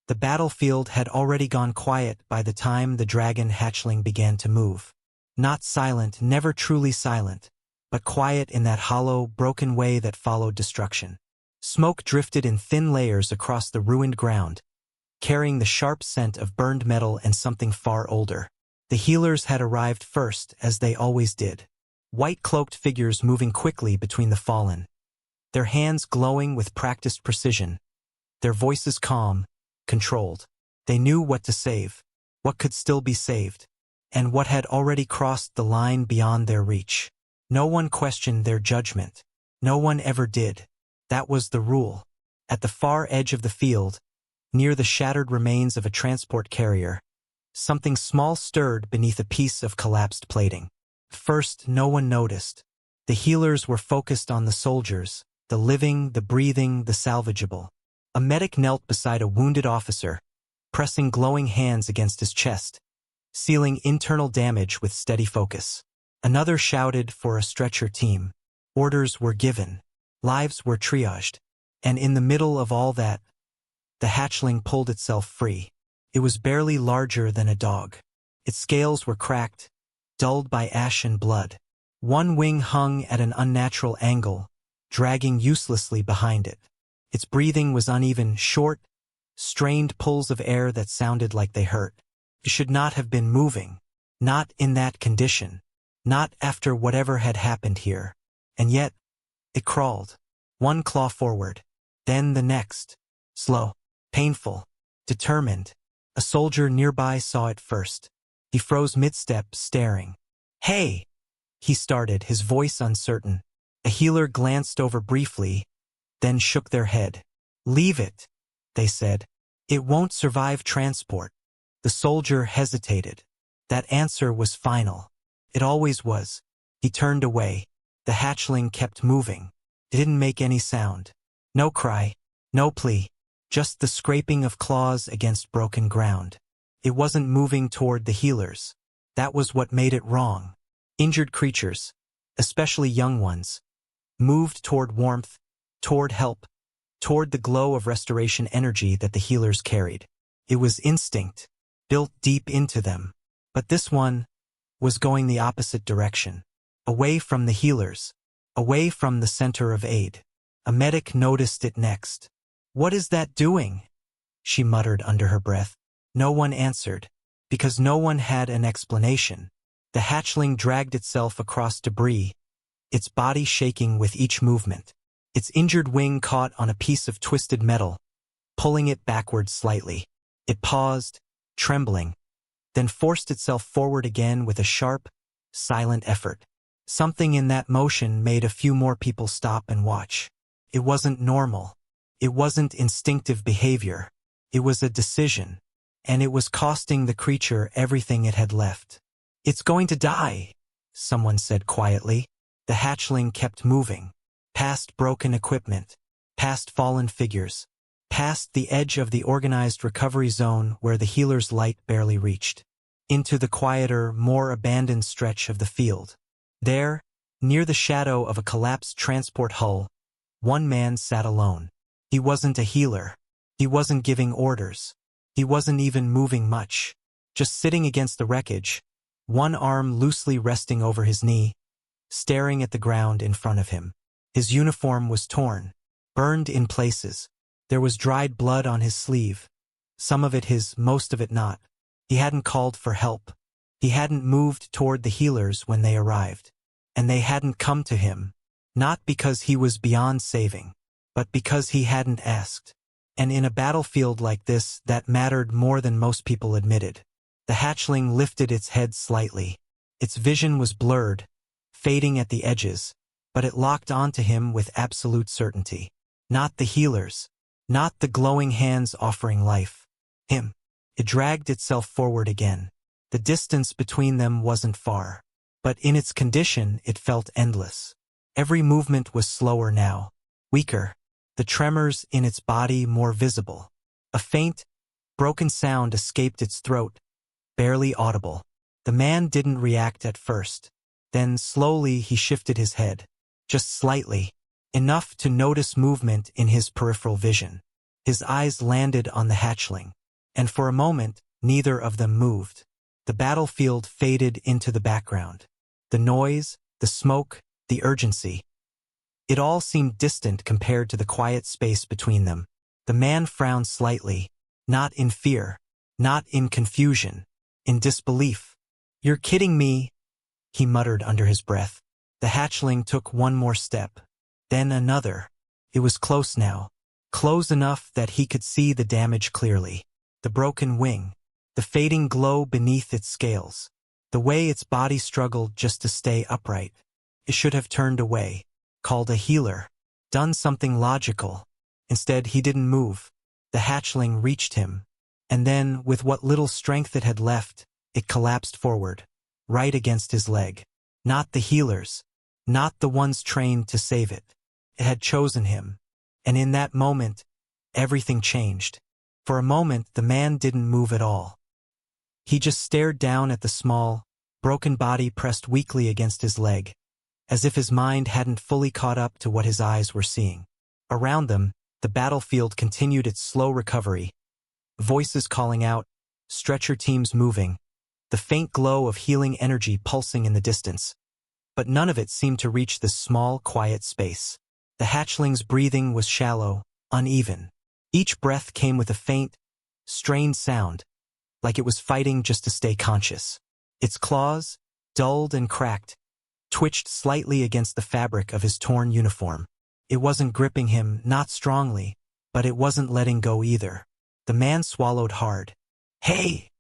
The battlefield had already gone quiet by the time the dragon hatchling began to move. Not silent, never truly silent, but quiet in that hollow, broken way that followed destruction. Smoke drifted in thin layers across the ruined ground, carrying the sharp scent of burned metal and something far older. The healers had arrived first, as they always did. White-cloaked figures moving quickly between the fallen, their hands glowing with practiced precision, their voices calm, controlled. They knew what to save, what could still be saved, and what had already crossed the line beyond their reach. No one questioned their judgment. No one ever did. That was the rule. At the far edge of the field, near the shattered remains of a transport carrier, something small stirred beneath a piece of collapsed plating. First, no one noticed. The healers were focused on the soldiers, the living, the breathing, the salvageable. A medic knelt beside a wounded officer, pressing glowing hands against his chest, sealing internal damage with steady focus. Another shouted for a stretcher team. Orders were given. Lives were triaged. And in the middle of all that, the hatchling pulled itself free. It was barely larger than a dog. Its scales were cracked, dulled by ash and blood. One wing hung at an unnatural angle, dragging uselessly behind it. Its breathing was uneven, short, strained pulls of air that sounded like they hurt. It should not have been moving. Not in that condition. Not after whatever had happened here. And yet, it crawled. One claw forward, then the next. Slow, painful, determined. A soldier nearby saw it first. He froze mid-step, staring. "Hey!" he started, his voice uncertain. A healer glanced over briefly, then shook their head. "Leave it," they said. "It won't survive transport." The soldier hesitated. That answer was final. It always was. He turned away. The hatchling kept moving. It didn't make any sound. No cry, no plea, just the scraping of claws against broken ground. It wasn't moving toward the healers. That was what made it wrong. Injured creatures, especially young ones, moved toward warmth, toward help, toward the glow of restoration energy that the healers carried. It was instinct, built deep into them. But this one was going the opposite direction. Away from the healers, away from the center of aid. A medic noticed it next. "What is that doing?" she muttered under her breath. No one answered, because no one had an explanation. The hatchling dragged itself across debris, its body shaking with each movement. Its injured wing caught on a piece of twisted metal, pulling it backward slightly. It paused, trembling, then forced itself forward again with a sharp, silent effort. Something in that motion made a few more people stop and watch. It wasn't normal. It wasn't instinctive behavior. It was a decision, and it was costing the creature everything it had left. "It's going to die," someone said quietly. The hatchling kept moving, past broken equipment, past fallen figures, past the edge of the organized recovery zone where the healer's light barely reached, into the quieter, more abandoned stretch of the field. There, near the shadow of a collapsed transport hull, one man sat alone. He wasn't a healer. He wasn't giving orders. He wasn't even moving much. Just sitting against the wreckage, one arm loosely resting over his knee, staring at the ground in front of him. His uniform was torn, burned in places. There was dried blood on his sleeve. Some of it his, most of it not. He hadn't called for help. He hadn't moved toward the healers when they arrived. And they hadn't come to him, not because he was beyond saving, but because he hadn't asked. And in a battlefield like this, that mattered more than most people admitted. The hatchling lifted its head slightly. Its vision was blurred, fading at the edges, but it locked onto him with absolute certainty. Not the healers, not the glowing hands offering life. Him. It dragged itself forward again. The distance between them wasn't far, but in its condition it felt endless. Every movement was slower now, weaker, the tremors in its body more visible. A faint, broken sound escaped its throat, barely audible. The man didn't react at first. Then slowly he shifted his head, just slightly, enough to notice movement in his peripheral vision. His eyes landed on the hatchling, and for a moment, neither of them moved. The battlefield faded into the background. The noise, the smoke, the urgency. It all seemed distant compared to the quiet space between them. The man frowned slightly, not in fear, not in confusion, in disbelief. "You're kidding me," he muttered under his breath. The hatchling took one more step, then another. It was close now, close enough that he could see the damage clearly. The broken wing, the fading glow beneath its scales, the way its body struggled just to stay upright. It should have turned away, called a healer, done something logical. Instead, he didn't move. The hatchling reached him, and then, with what little strength it had left, it collapsed forward, right against his leg. Not the healers, not the ones trained to save it. It had chosen him, and in that moment, everything changed. For a moment, the man didn't move at all. He just stared down at the small, broken body pressed weakly against his leg, as if his mind hadn't fully caught up to what his eyes were seeing. Around them, the battlefield continued its slow recovery. Voices calling out, stretcher teams moving, the faint glow of healing energy pulsing in the distance. But none of it seemed to reach this small, quiet space. The hatchling's breathing was shallow, uneven. Each breath came with a faint, strained sound, like it was fighting just to stay conscious. Its claws, dulled and cracked, twitched slightly against the fabric of his torn uniform. It wasn't gripping him, not strongly, but it wasn't letting go either. The man swallowed hard. "Hey!"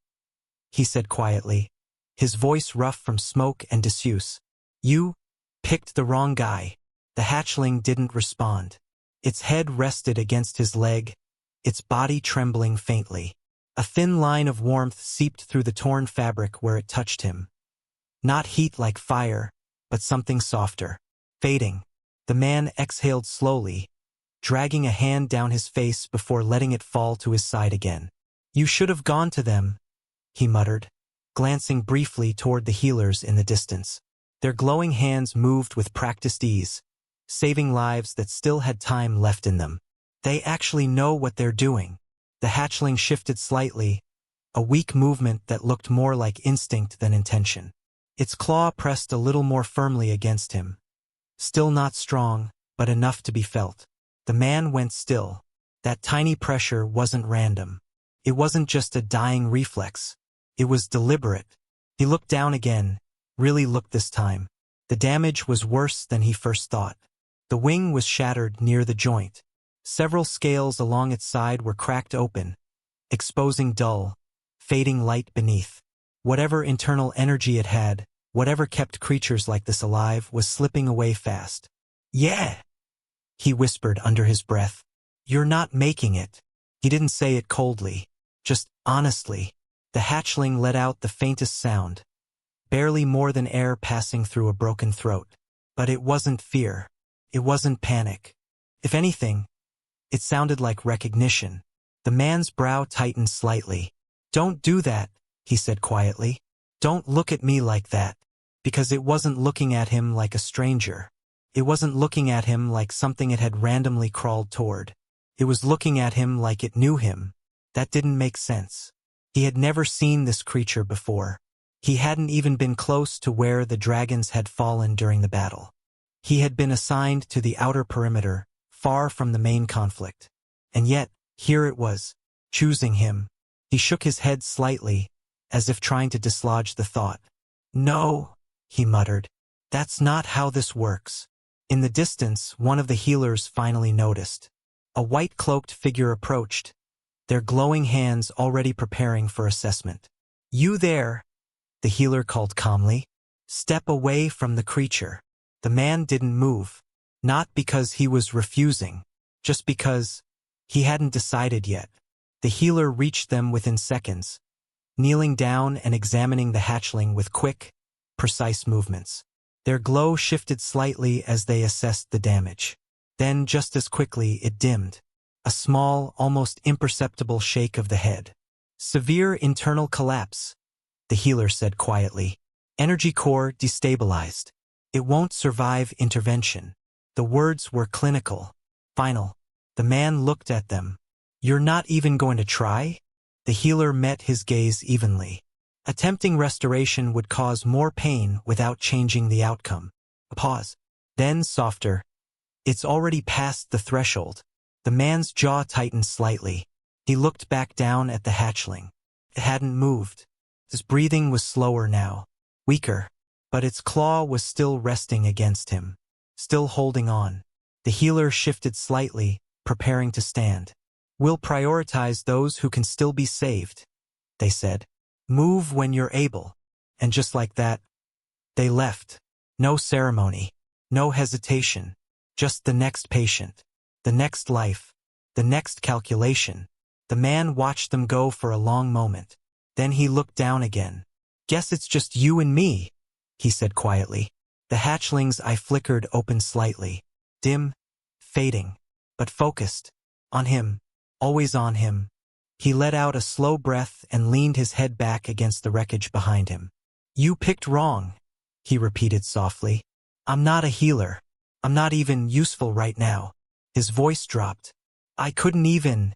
he said quietly, his voice rough from smoke and disuse. "You picked the wrong guy." The hatchling didn't respond. Its head rested against his leg, its body trembling faintly. A thin line of warmth seeped through the torn fabric where it touched him. Not heat like fire, but something softer. Fading. The man exhaled slowly, dragging a hand down his face before letting it fall to his side again. "You should have gone to them," he muttered, glancing briefly toward the healers in the distance. Their glowing hands moved with practiced ease, saving lives that still had time left in them. "They actually know what they're doing." The hatchling shifted slightly, a weak movement that looked more like instinct than intention. Its claw pressed a little more firmly against him. Still not strong, but enough to be felt. The man went still. That tiny pressure wasn't random. It wasn't just a dying reflex. It was deliberate. He looked down again, really looked this time. The damage was worse than he first thought. The wing was shattered near the joint. Several scales along its side were cracked open, exposing dull, fading light beneath. Whatever internal energy it had, whatever kept creatures like this alive, was slipping away fast. "Yeah," he whispered under his breath. "You're not making it." He didn't say it coldly, just honestly. The hatchling let out the faintest sound, barely more than air passing through a broken throat. But it wasn't fear. It wasn't panic. If anything, it sounded like recognition. The man's brow tightened slightly. "Don't do that," he said quietly. "Don't look at me like that." Because it wasn't looking at him like a stranger. It wasn't looking at him like something it had randomly crawled toward. It was looking at him like it knew him. That didn't make sense. He had never seen this creature before. He hadn't even been close to where the dragons had fallen during the battle. He had been assigned to the outer perimeter, far from the main conflict. And yet, here it was, choosing him. He shook his head slightly, as if trying to dislodge the thought. "No," he muttered. "That's not how this works." In the distance, one of the healers finally noticed. A white-cloaked figure approached, their glowing hands already preparing for assessment. "You there," the healer called calmly. "Step away from the creature." The man didn't move, not because he was refusing, just because he hadn't decided yet. The healer reached them within seconds, kneeling down and examining the hatchling with quick, precise movements. Their glow shifted slightly as they assessed the damage. Then, just as quickly, it dimmed. A small, almost imperceptible shake of the head. "Severe internal collapse," the healer said quietly. "Energy core destabilized. It won't survive intervention." The words were clinical, final. The man looked at them. You're not even going to try? The healer met his gaze evenly. Attempting restoration would cause more pain without changing the outcome. A pause. Then softer. It's already past the threshold. The man's jaw tightened slightly. He looked back down at the hatchling. It hadn't moved. His breathing was slower now, weaker, but its claw was still resting against him, still holding on. The healer shifted slightly, preparing to stand. We'll prioritize those who can still be saved, they said. Move when you're able. And just like that, they left. No ceremony, no hesitation, just the next patient, the next life, the next calculation. The man watched them go for a long moment. Then he looked down again. Guess it's just you and me, he said quietly. The hatchling's eye flickered open slightly, dim, fading, but focused. On him, always on him. He let out a slow breath and leaned his head back against the wreckage behind him. You picked wrong, he repeated softly. I'm not a healer. I'm not even useful right now. His voice dropped. I couldn't even...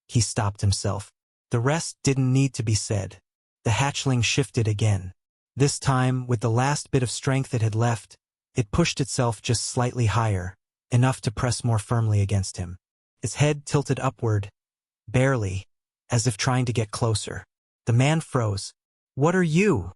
He stopped himself. The rest didn't need to be said. The hatchling shifted again. This time, with the last bit of strength it had left, it pushed itself just slightly higher, enough to press more firmly against him. Its head tilted upward, barely, as if trying to get closer. The man froze. What are you?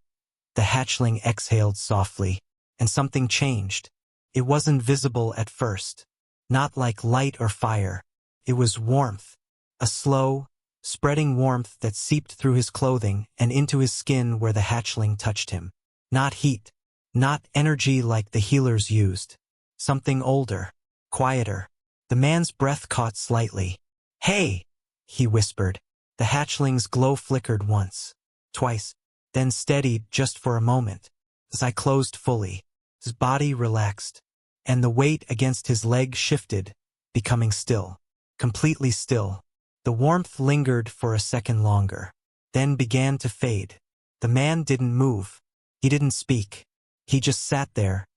The hatchling exhaled softly, and something changed. It wasn't visible at first. Not like light or fire. It was warmth. A slow, spreading warmth that seeped through his clothing and into his skin where the hatchling touched him. Not heat. Not energy like the healers used. Something older, quieter. The man's breath caught slightly. Hey, he whispered. The hatchling's glow flickered once, twice, then steadied just for a moment. His eye closed fully. His body relaxed, and the weight against his leg shifted, becoming still, completely still. The warmth lingered for a second longer, then began to fade. The man didn't move. He didn't speak. He just sat there,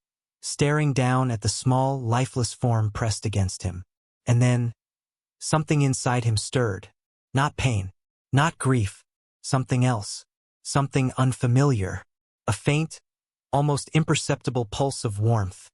staring down at the small, lifeless form pressed against him. And then, something inside him stirred. Not pain, not grief, something else, something unfamiliar. A faint, almost imperceptible pulse of warmth,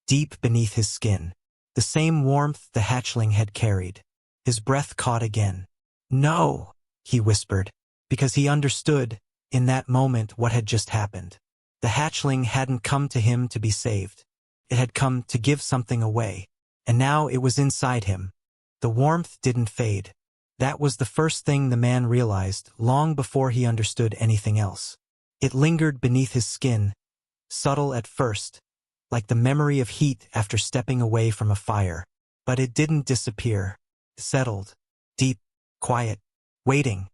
deep beneath his skin. The same warmth the hatchling had carried. His breath caught again. No, he whispered, because he understood, in that moment, what had just happened. The hatchling hadn't come to him to be saved. It had come to give something away. And now it was inside him. The warmth didn't fade. That was the first thing the man realized, long before he understood anything else. It lingered beneath his skin, subtle at first, like the memory of heat after stepping away from a fire. But it didn't disappear. It settled, deep, quiet, waiting.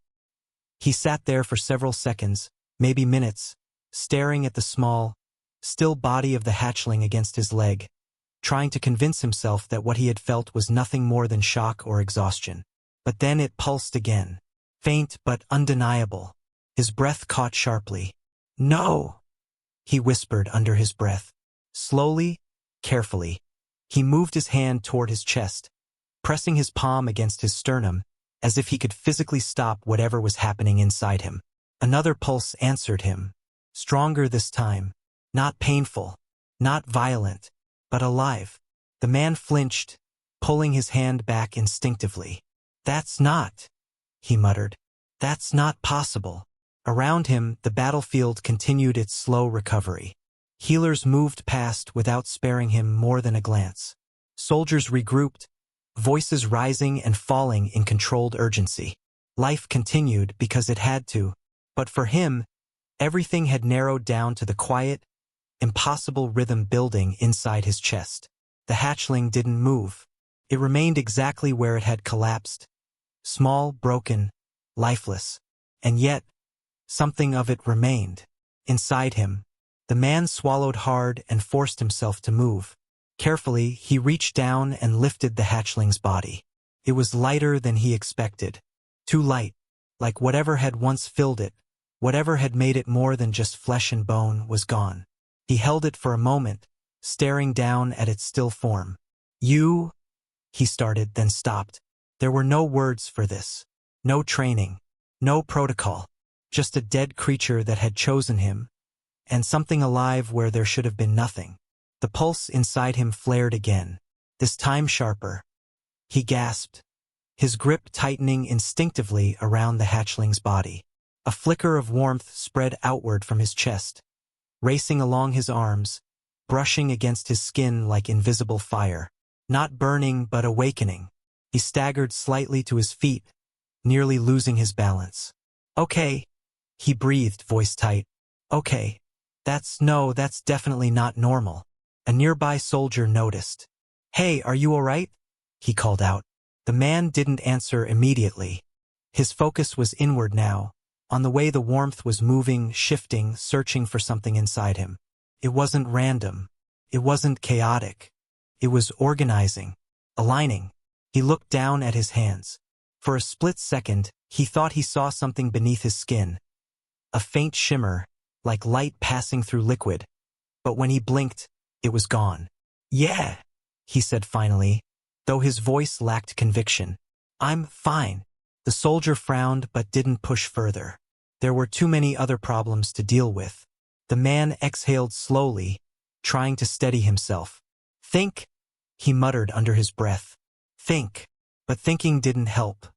He sat there for several seconds, maybe minutes, staring at the small, still body of the hatchling against his leg, trying to convince himself that what he had felt was nothing more than shock or exhaustion. But then it pulsed again, faint but undeniable. His breath caught sharply. No, he whispered under his breath. Slowly, carefully, he moved his hand toward his chest, pressing his palm against his sternum, as if he could physically stop whatever was happening inside him. Another pulse answered him, stronger this time, not painful, not violent, but alive. The man flinched, pulling his hand back instinctively. That's not, he muttered. That's not possible. Around him, the battlefield continued its slow recovery. Healers moved past without sparing him more than a glance. Soldiers regrouped, voices rising and falling in controlled urgency. Life continued because it had to, but for him, everything had narrowed down to the quiet, impossible rhythm building inside his chest. The hatchling didn't move. It remained exactly where it had collapsed. Small, broken, lifeless. And yet, something of it remained. Inside him, the man swallowed hard and forced himself to move. Carefully, he reached down and lifted the hatchling's body. It was lighter than he expected. Too light, like whatever had once filled it, whatever had made it more than just flesh and bone, was gone. He held it for a moment, staring down at its still form. You, he started, then stopped. There were no words for this. No training. No protocol. Just a dead creature that had chosen him, and something alive where there should have been nothing. The pulse inside him flared again, this time sharper. He gasped, his grip tightening instinctively around the hatchling's body. A flicker of warmth spread outward from his chest, racing along his arms, brushing against his skin like invisible fire. Not burning, but awakening. He staggered slightly to his feet, nearly losing his balance. "Okay," he breathed, voice tight. "Okay. That's definitely not normal." A nearby soldier noticed. "Hey, are you all right?" he called out. The man didn't answer immediately. His focus was inward now, on the way the warmth was moving, shifting, searching for something inside him. It wasn't random. It wasn't chaotic. It was organizing, aligning. He looked down at his hands. For a split second, he thought he saw something beneath his skin. A faint shimmer, like light passing through liquid. But when he blinked, it was gone. "Yeah," he said finally, though his voice lacked conviction. "I'm fine." The soldier frowned but didn't push further. There were too many other problems to deal with. The man exhaled slowly, trying to steady himself. "Think," he muttered under his breath. "Think." But thinking didn't help,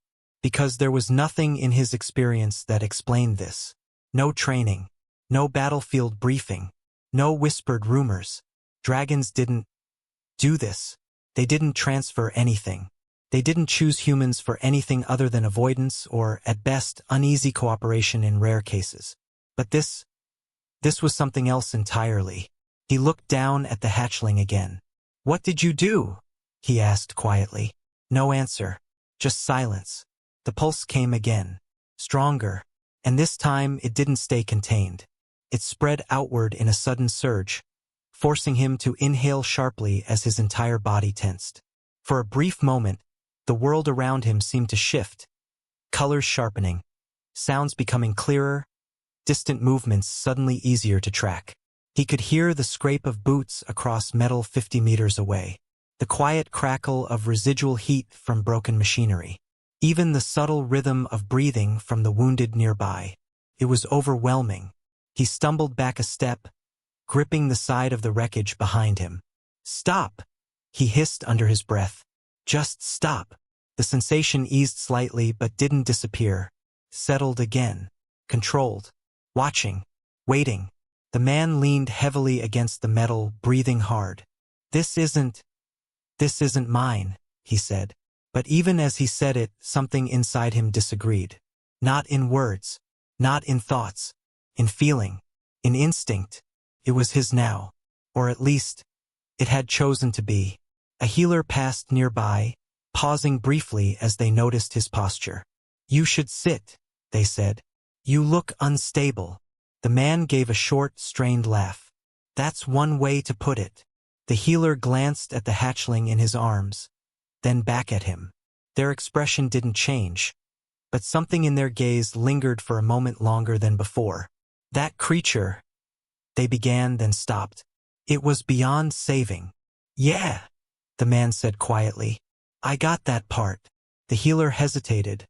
because there was nothing in his experience that explained this. No training, no battlefield briefing, no whispered rumors. Dragons didn't do this. They didn't transfer anything. They didn't choose humans for anything other than avoidance or, at best, uneasy cooperation in rare cases. But this was something else entirely. He looked down at the hatchling again. "What did you do?" he asked quietly. No answer, just silence. The pulse came again, stronger, and this time it didn't stay contained. It spread outward in a sudden surge, forcing him to inhale sharply as his entire body tensed. For a brief moment, the world around him seemed to shift, colors sharpening, sounds becoming clearer, distant movements suddenly easier to track. He could hear the scrape of boots across metal 50 meters away, the quiet crackle of residual heat from broken machinery, even the subtle rhythm of breathing from the wounded nearby. It was overwhelming. He stumbled back a step, gripping the side of the wreckage behind him. "Stop!" he hissed under his breath. "Just stop." The sensation eased slightly but didn't disappear. Settled again. Controlled. Watching. Waiting. The man leaned heavily against the metal, breathing hard. This isn't mine," he said. But even as he said it, something inside him disagreed. Not in words. Not in thoughts. In feeling. In instinct. It was his now. Or at least, it had chosen to be. A healer passed nearby, pausing briefly as they noticed his posture. "You should sit," they said. "You look unstable." The man gave a short, strained laugh. "That's one way to put it." The healer glanced at the hatchling in his arms, then back at him. Their expression didn't change, but something in their gaze lingered for a moment longer than before. "That creature," they began, then stopped. "It was beyond saving." "Yeah," the man said quietly. "I got that part." The healer hesitated,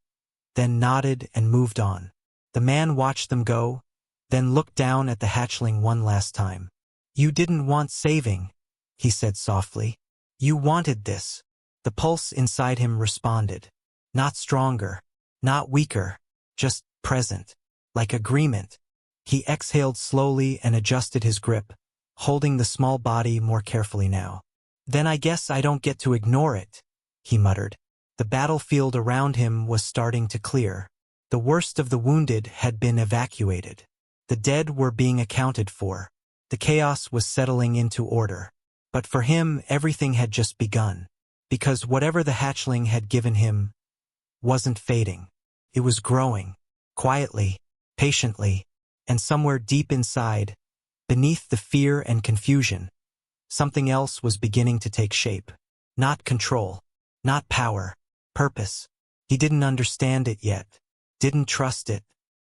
then nodded and moved on. The man watched them go, then looked down at the hatchling one last time. "You didn't want saving," he said softly. "You wanted this." The pulse inside him responded. Not stronger, not weaker, just present, like agreement. He exhaled slowly and adjusted his grip, holding the small body more carefully now. "Then I guess I don't get to ignore it," he muttered. The battlefield around him was starting to clear. The worst of the wounded had been evacuated. The dead were being accounted for. The chaos was settling into order. But for him, everything had just begun. Because whatever the hatchling had given him wasn't fading. It was growing, quietly, patiently, and somewhere deep inside, beneath the fear and confusion, something else was beginning to take shape. Not control, not power, purpose. He didn't understand it yet, didn't trust it,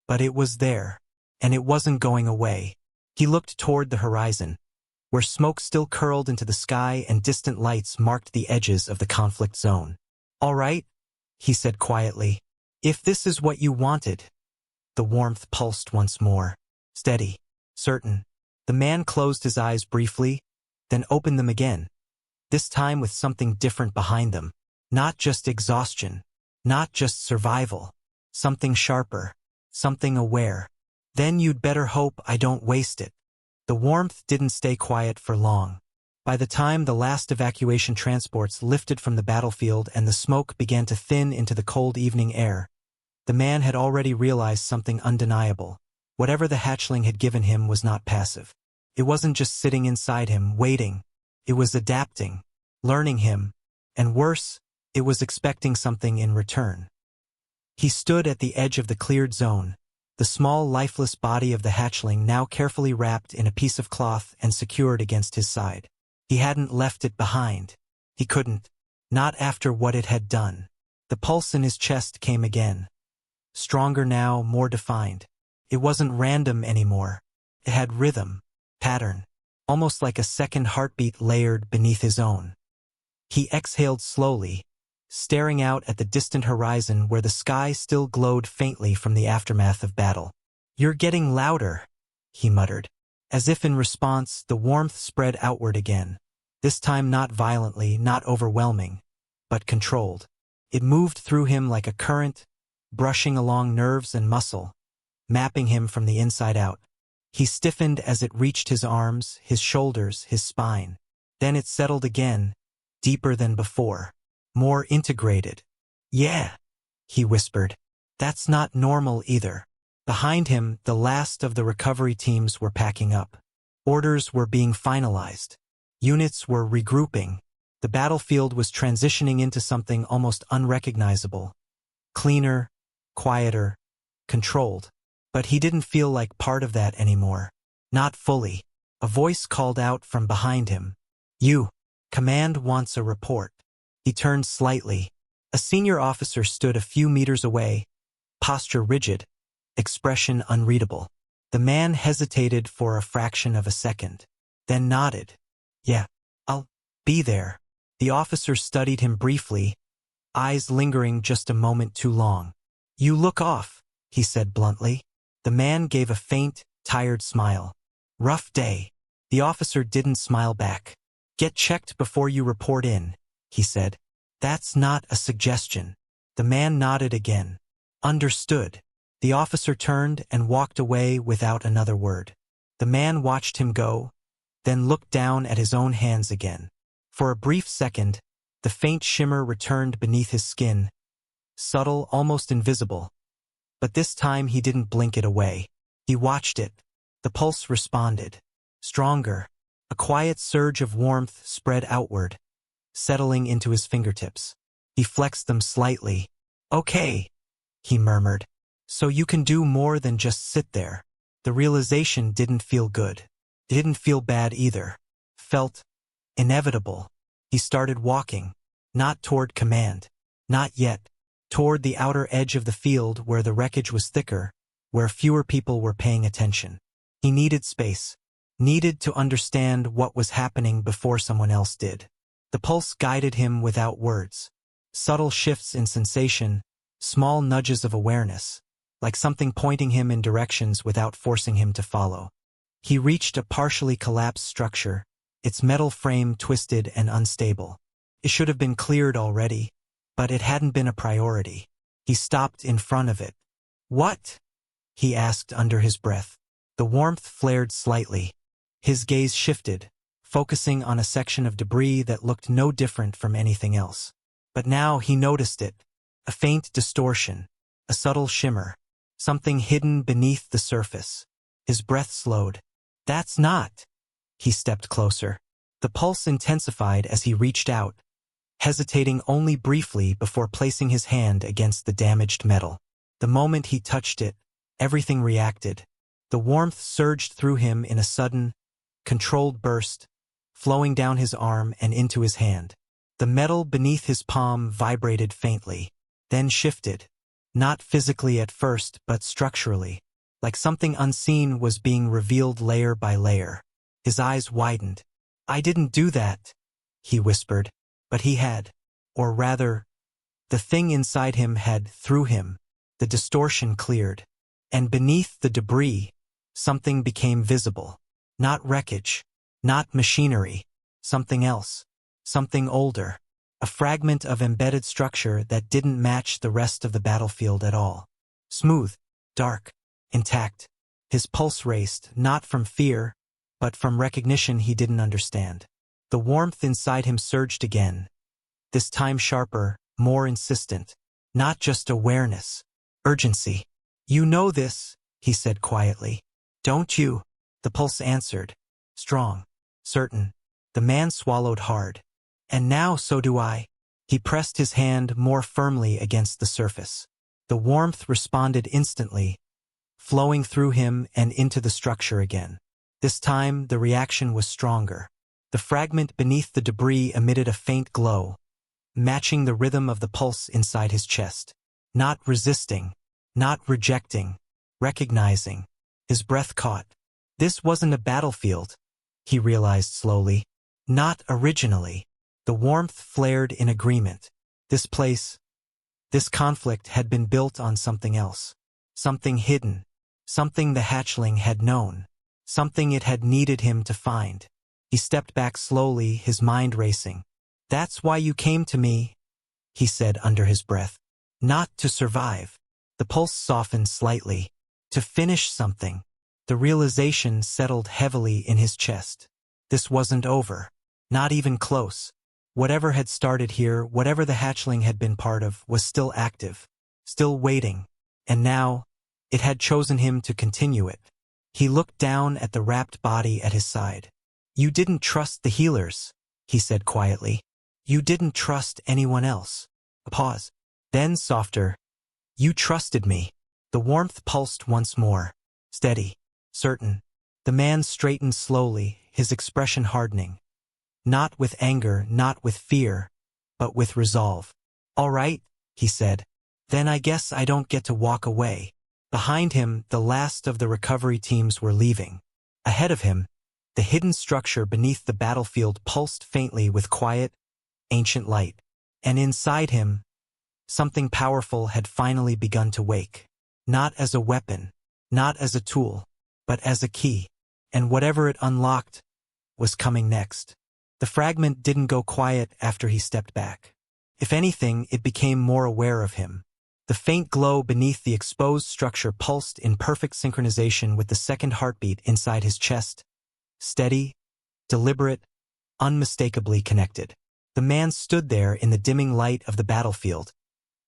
but it was there, and it wasn't going away. He looked toward the horizon, where smoke still curled into the sky and distant lights marked the edges of the conflict zone. "All right," he said quietly. If this is what you wanted. The warmth pulsed once more. Steady. Certain. The man closed his eyes briefly, then opened them again. This time with something different behind them. Not just exhaustion. Not just survival. Something sharper. Something aware. Then you'd better hope I don't waste it. The warmth didn't stay quiet for long. By the time the last evacuation transports lifted from the battlefield and the smoke began to thin into the cold evening air, the man had already realized something undeniable. Whatever the hatchling had given him was not passive. It wasn't just sitting inside him, waiting. It was adapting, learning him, and worse, it was expecting something in return. He stood at the edge of the cleared zone, the small lifeless body of the hatchling now carefully wrapped in a piece of cloth and secured against his side. He hadn't left it behind. He couldn't. Not after what it had done. The pulse in his chest came again. Stronger now, more defined. It wasn't random anymore. It had rhythm, pattern, almost like a second heartbeat layered beneath his own. He exhaled slowly, staring out at the distant horizon where the sky still glowed faintly from the aftermath of battle. "You're getting louder," he muttered. As if in response, the warmth spread outward again. This time not violently, not overwhelming, but controlled. It moved through him like a current, brushing along nerves and muscle, mapping him from the inside out. He stiffened as it reached his arms, his shoulders, his spine. Then it settled again, deeper than before, more integrated. "Yeah," he whispered. "That's not normal either." Behind him, the last of the recovery teams were packing up. Orders were being finalized. Units were regrouping. The battlefield was transitioning into something almost unrecognizable. Cleaner, quieter, controlled. But he didn't feel like part of that anymore. Not fully. A voice called out from behind him. "You. Command wants a report." He turned slightly. A senior officer stood a few meters away, posture rigid, expression unreadable. The man hesitated for a fraction of a second, then nodded. "Yeah, I'll be there." The officer studied him briefly, eyes lingering just a moment too long. "You look off," he said bluntly. The man gave a faint, tired smile. "Rough day." The officer didn't smile back. "Get checked before you report in," he said. "That's not a suggestion." The man nodded again. "Understood." The officer turned and walked away without another word. The man watched him go, then looked down at his own hands again. For a brief second, the faint shimmer returned beneath his skin, subtle, almost invisible. But this time he didn't blink it away. He watched it. The pulse responded. Stronger. A quiet surge of warmth spread outward, settling into his fingertips. He flexed them slightly. "Okay," he murmured. "So you can do more than just sit there." The realization didn't feel good. It didn't feel bad either. Felt inevitable. He started walking, not toward command. Not yet. Toward the outer edge of the field where the wreckage was thicker, where fewer people were paying attention. He needed space. Needed to understand what was happening before someone else did. The pulse guided him without words. Subtle shifts in sensation, small nudges of awareness, like something pointing him in directions without forcing him to follow. He reached a partially collapsed structure, its metal frame twisted and unstable. It should have been cleared already, but it hadn't been a priority. He stopped in front of it. "What?" he asked under his breath. The warmth flared slightly. His gaze shifted, focusing on a section of debris that looked no different from anything else. But now he noticed it. A faint distortion, a subtle shimmer, something hidden beneath the surface. His breath slowed. "That's not." He stepped closer. The pulse intensified as he reached out, hesitating only briefly before placing his hand against the damaged metal. The moment he touched it, everything reacted. The warmth surged through him in a sudden, controlled burst, flowing down his arm and into his hand. The metal beneath his palm vibrated faintly, then shifted, not physically at first but structurally, like something unseen was being revealed layer by layer. His eyes widened. "I didn't do that," he whispered, but he had. Or rather, The thing inside him had, through him, the distortion cleared. And beneath the debris, something became visible. Not wreckage, not machinery, something else, something older. A fragment of embedded structure that didn't match the rest of the battlefield at all. Smooth, dark, intact. His pulse raced, not from fear, but from recognition he didn't understand. The warmth inside him surged again, this time sharper, more insistent. Not just awareness, urgency. "You know this," he said quietly. "Don't you?" The pulse answered. Strong, certain. The man swallowed hard. "And now so do I." He pressed his hand more firmly against the surface. The warmth responded instantly, flowing through him and into the structure again. This time, the reaction was stronger. The fragment beneath the debris emitted a faint glow, matching the rhythm of the pulse inside his chest. Not resisting, not rejecting, recognizing. His breath caught. This wasn't a battlefield, he realized slowly. Not originally. The warmth flared in agreement. This place, this conflict had been built on something else. Something hidden. Something the hatchling had known. Something it had needed him to find. He stepped back slowly, his mind racing. "That's why you came to me," he said under his breath. "Not to survive." The pulse softened slightly. To finish something. The realization settled heavily in his chest. This wasn't over. Not even close. Whatever had started here, whatever the hatchling had been part of, was still active. Still waiting. And now, it had chosen him to continue it. He looked down at the wrapped body at his side. "You didn't trust the healers," he said quietly. "You didn't trust anyone else." A pause. Then softer. "You trusted me." The warmth pulsed once more. Steady. Certain. The man straightened slowly, his expression hardening. Not with anger, not with fear, but with resolve. "All right," he said. "Then I guess I don't get to walk away." Behind him, the last of the recovery teams were leaving. Ahead of him, the hidden structure beneath the battlefield pulsed faintly with quiet, ancient light. And inside him, something powerful had finally begun to wake. Not as a weapon, not as a tool, but as a key. And whatever it unlocked was coming next. The fragment didn't go quiet after he stepped back. If anything, it became more aware of him. The faint glow beneath the exposed structure pulsed in perfect synchronization with the second heartbeat inside his chest. Steady, deliberate, unmistakably connected. The man stood there in the dimming light of the battlefield,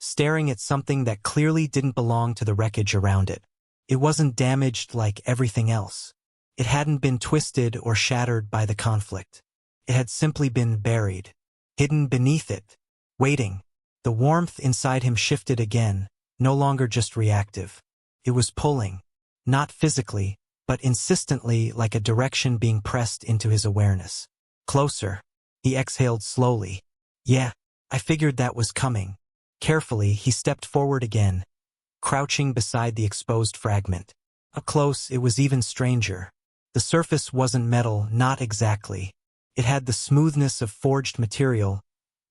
staring at something that clearly didn't belong to the wreckage around it. It wasn't damaged like everything else. It hadn't been twisted or shattered by the conflict. It had simply been buried, hidden beneath it, waiting. The warmth inside him shifted again, no longer just reactive. It was pulling, not physically, but insistently, like a direction being pressed into his awareness. Closer. He exhaled slowly. "Yeah, I figured that was coming." Carefully, he stepped forward again, crouching beside the exposed fragment. Up close, it was even stranger. The surface wasn't metal, not exactly. It had the smoothness of forged material,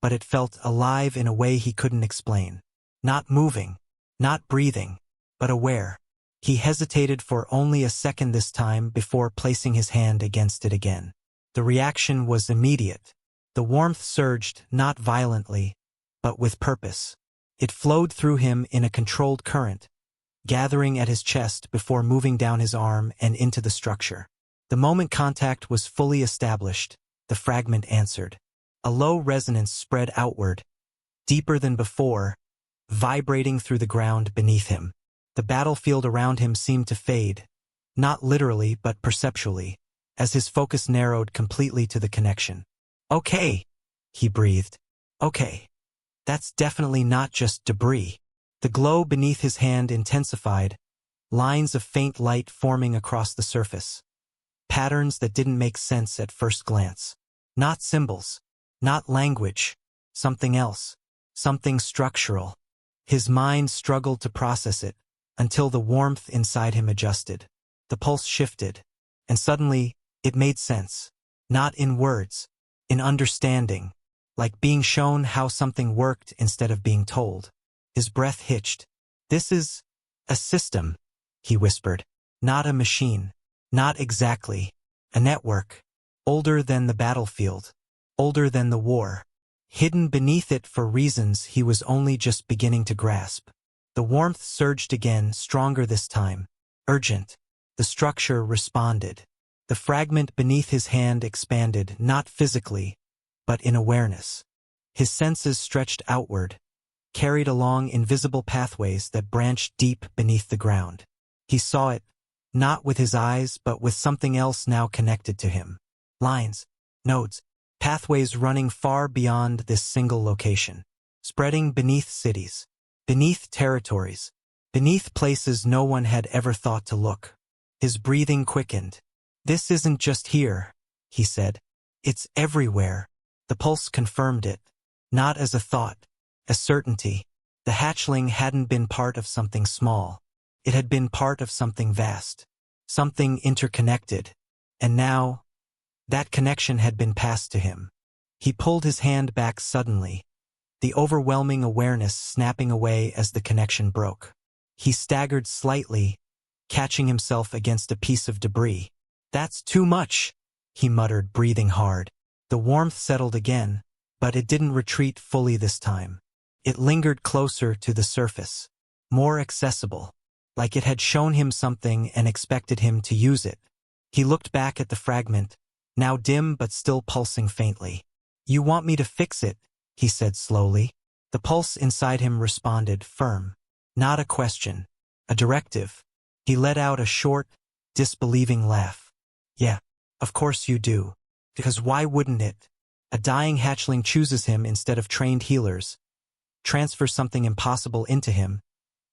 but it felt alive in a way he couldn't explain. Not moving, not breathing, but aware. He hesitated for only a second this time before placing his hand against it again. The reaction was immediate. The warmth surged, not violently, but with purpose. It flowed through him in a controlled current, gathering at his chest before moving down his arm and into the structure. The moment contact was fully established, the fragment answered. A low resonance spread outward, deeper than before, vibrating through the ground beneath him. The battlefield around him seemed to fade, not literally but perceptually, as his focus narrowed completely to the connection. "Okay," he breathed. "Okay. That's definitely not just debris." The glow beneath his hand intensified, lines of faint light forming across the surface. Patterns that didn't make sense at first glance. Not symbols, not language, something else, something structural. His mind struggled to process it, until the warmth inside him adjusted. The pulse shifted, and suddenly, it made sense. Not in words, in understanding. like being shown how something worked instead of being told. His breath hitched. "This is a system," he whispered. "Not a machine. Not exactly. A network. Older than the battlefield. Older than the war. Hidden beneath it for reasons he was only just beginning to grasp." The warmth surged again, stronger this time. Urgent. The structure responded. The fragment beneath his hand expanded, not physically, but in awareness. His senses stretched outward, carried along invisible pathways that branched deep beneath the ground. He saw it, not with his eyes, but with something else now connected to him. Lines, nodes, pathways running far beyond this single location, spreading beneath cities, beneath territories, beneath places no one had ever thought to look. His breathing quickened. "This isn't just here," he said. "It's everywhere." The pulse confirmed it, not as a thought, a certainty. The hatchling hadn't been part of something small. It had been part of something vast, something interconnected. And now, that connection had been passed to him. He pulled his hand back suddenly, the overwhelming awareness snapping away as the connection broke. He staggered slightly, catching himself against a piece of debris. "That's too much," he muttered, breathing hard. The warmth settled again, but it didn't retreat fully this time. It lingered closer to the surface, more accessible, like it had shown him something and expected him to use it. He looked back at the fragment, now dim but still pulsing faintly. "You want me to fix it?" he said slowly. The pulse inside him responded, firm. Not a question, a directive. He let out a short, disbelieving laugh. "Yeah, of course you do. Because why wouldn't it? A dying hatchling chooses him instead of trained healers, transfers something impossible into him,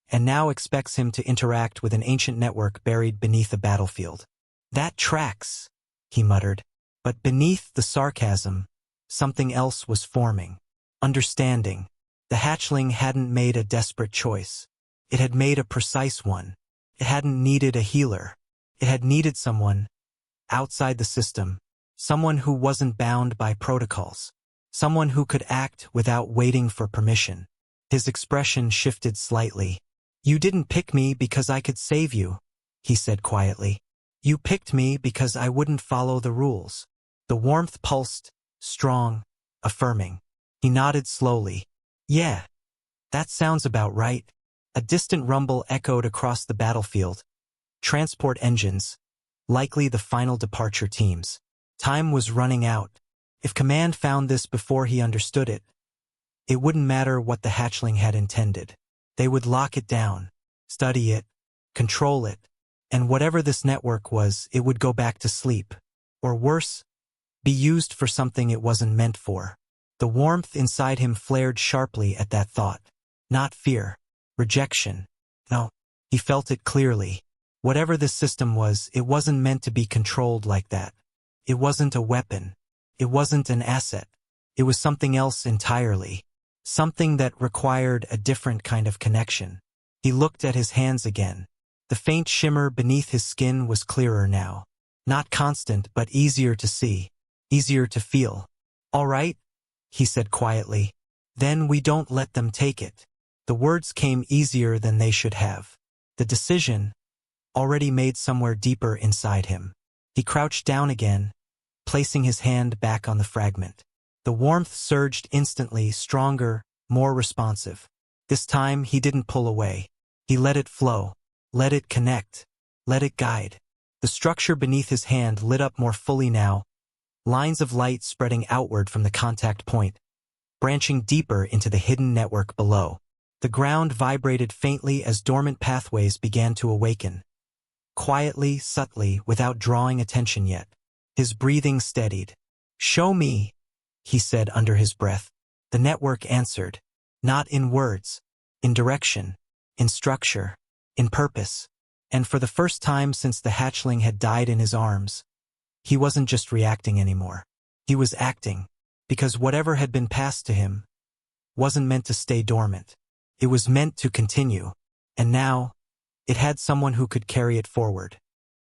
and now expects him to interact with an ancient network buried beneath a battlefield. That tracks," he muttered. But beneath the sarcasm, something else was forming. Understanding. The hatchling hadn't made a desperate choice. It had made a precise one. It hadn't needed a healer. It had needed someone outside the system, someone who wasn't bound by protocols, someone who could act without waiting for permission. His expression shifted slightly. "You didn't pick me because I could save you," he said quietly. "You picked me because I wouldn't follow the rules." The warmth pulsed, strong, affirming. He nodded slowly. "Yeah, that sounds about right." A distant rumble echoed across the battlefield. Transport engines, likely the final departure teams. Time was running out. If Command found this before he understood it, it wouldn't matter what the hatchling had intended. They would lock it down, study it, control it, and whatever this network was, it would go back to sleep. Or worse, be used for something it wasn't meant for. The warmth inside him flared sharply at that thought. Not fear. Rejection. No, he felt it clearly. Whatever this system was, it wasn't meant to be controlled like that. It wasn't a weapon. It wasn't an asset. It was something else entirely. Something that required a different kind of connection. He looked at his hands again. The faint shimmer beneath his skin was clearer now. Not constant, but easier to see. Easier to feel. "All right," he said quietly. "Then we don't let them take it." The words came easier than they should have. The decision, already made somewhere deeper inside him. He crouched down again, placing his hand back on the fragment. The warmth surged instantly, stronger, more responsive. This time he didn't pull away. He let it flow, let it connect, let it guide. The structure beneath his hand lit up more fully now, lines of light spreading outward from the contact point, branching deeper into the hidden network below. The ground vibrated faintly as dormant pathways began to awaken. Quietly, subtly, without drawing attention yet. His breathing steadied. "Show me," he said under his breath. The network answered. Not in words, in direction, in structure, in purpose. And for the first time since the hatchling had died in his arms, he wasn't just reacting anymore. He was acting, because whatever had been passed to him wasn't meant to stay dormant. It was meant to continue, and now, it had someone who could carry it forward.